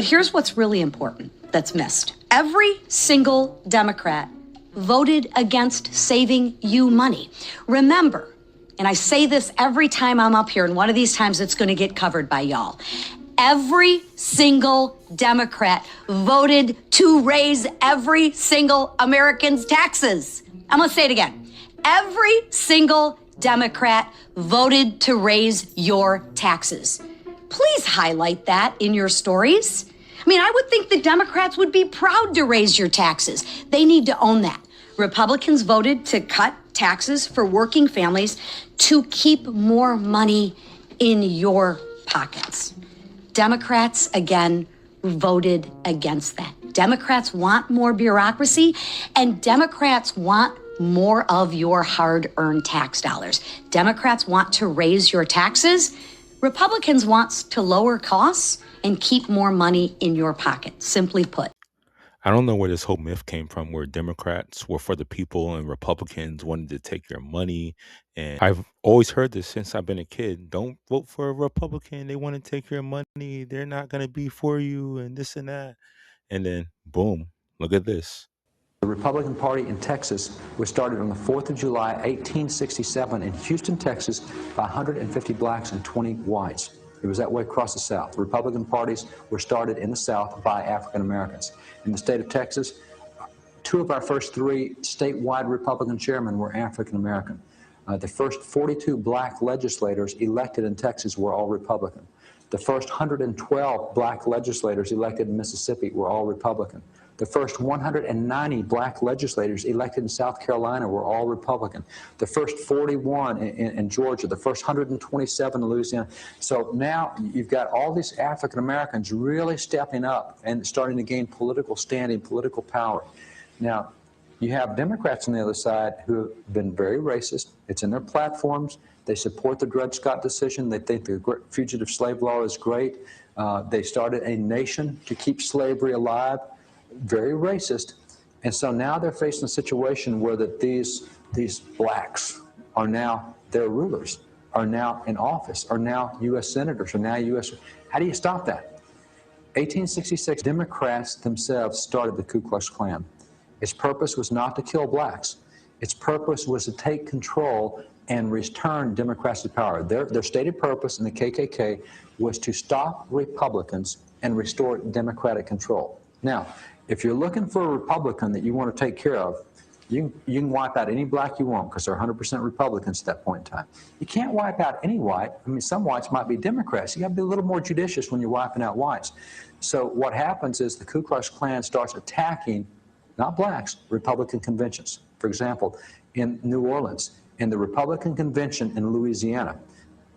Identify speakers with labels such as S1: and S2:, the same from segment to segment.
S1: But here's what's really important that's missed. Every single Democrat voted against saving you money. Remember, and I say this every time I'm up here, and one of these times it's going to get covered by y'all. Every single Democrat voted to raise every single American's taxes. I'm going to say it again. Every single Democrat voted to raise your taxes. Please highlight that in your stories. I mean, I would think the Democrats would be proud to raise your taxes. They need to own that. Republicans voted to cut taxes for working families to keep more money in your pockets. Democrats, again, voted against that. Democrats want more bureaucracy, and Democrats want more of your hard-earned tax dollars. Democrats want to raise your taxes. Republicans want to lower costs and keep more money in your pocket, simply put.
S2: I don't know where this whole myth came from, where Democrats were for the people and Republicans wanted to take your money. And I've always heard this since I've been a kid. Don't vote for a Republican. They want to take your money. They're not going to be for you and this and that. And then, boom, look at this.
S3: The Republican Party in Texas was started on the 4th of July, 1867 in Houston, Texas by 150 blacks and 20 whites. It was that way across the South. The Republican parties were started in the South by African Americans. In the state of Texas, 2 of our first 3 statewide Republican chairmen were African American. The first 42 black legislators elected in Texas were all Republican. The first 112 black legislators elected in Mississippi were all Republican. The first 190 black legislators elected in South Carolina were all Republican. The first 41 in Georgia, the first 127 in Louisiana. So now you've got all these African Americans really stepping up and starting to gain political standing, political power. Now, you have Democrats on the other side who have been very racist. It's in their platforms. They support the Dred Scott decision. They think the fugitive slave law is great. They started a nation to keep slavery alive. Very racist. And so now they're facing a situation where that these blacks are now their rulers, are now in office, are now U.S. senators, are now U.S. How do you stop that? 1866, Democrats themselves started the Ku Klux Klan. Its purpose was not to kill blacks. Its purpose was to take control and return Democrats to power. Their stated purpose in the KKK was to stop Republicans and restore Democratic control. Now, if you're looking for a Republican that you want to take care of, you can wipe out any black you want because they're 100% Republicans at that point in time. You can't wipe out any white. I mean, some whites might be Democrats. You got to be a little more judicious when you're wiping out whites. So what happens is the Ku Klux Klan starts attacking, not blacks, Republican conventions. For example, in New Orleans, in the Republican convention in Louisiana,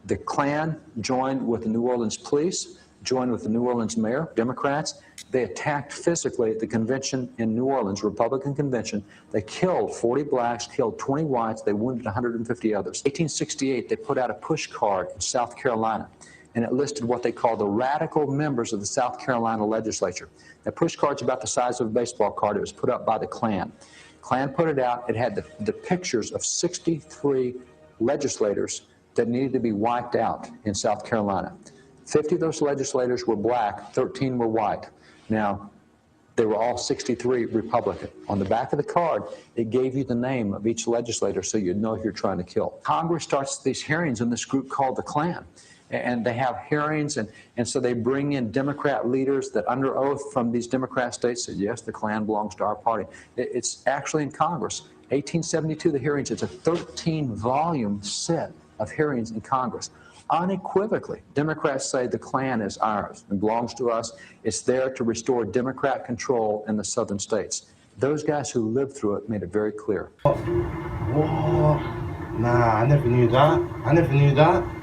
S3: the Klan joined with the New Orleans police, joined with the New Orleans mayor, Democrats. They attacked physically the convention in New Orleans, Republican convention. They killed 40 blacks, killed 20 whites. They wounded 150 others. 1868, they put out a push card in South Carolina, and it listed what they call the radical members of the South Carolina legislature. That push card's about the size of a baseball card. It was put up by the Klan. Klan put it out. It had the pictures of 63 legislators that needed to be wiped out in South Carolina. 50 of those legislators were black, 13 were white. Now, they were all 63 Republican. On the back of the card, it gave you the name of each legislator so you'd know who you're trying to kill. Congress starts these hearings in this group called the Klan. And they have hearings, and so they bring in Democrat leaders that under oath from these Democrat states said, yes, the Klan belongs to our party. It's actually in Congress. 1872, the hearings, it's a 13-volume set of hearings in Congress. Unequivocally, Democrats say the Klan is ours and belongs to us. It's there to restore Democrat control in the southern states. Those guys who lived through it made it very clear.
S4: Whoa, nah, I never knew that.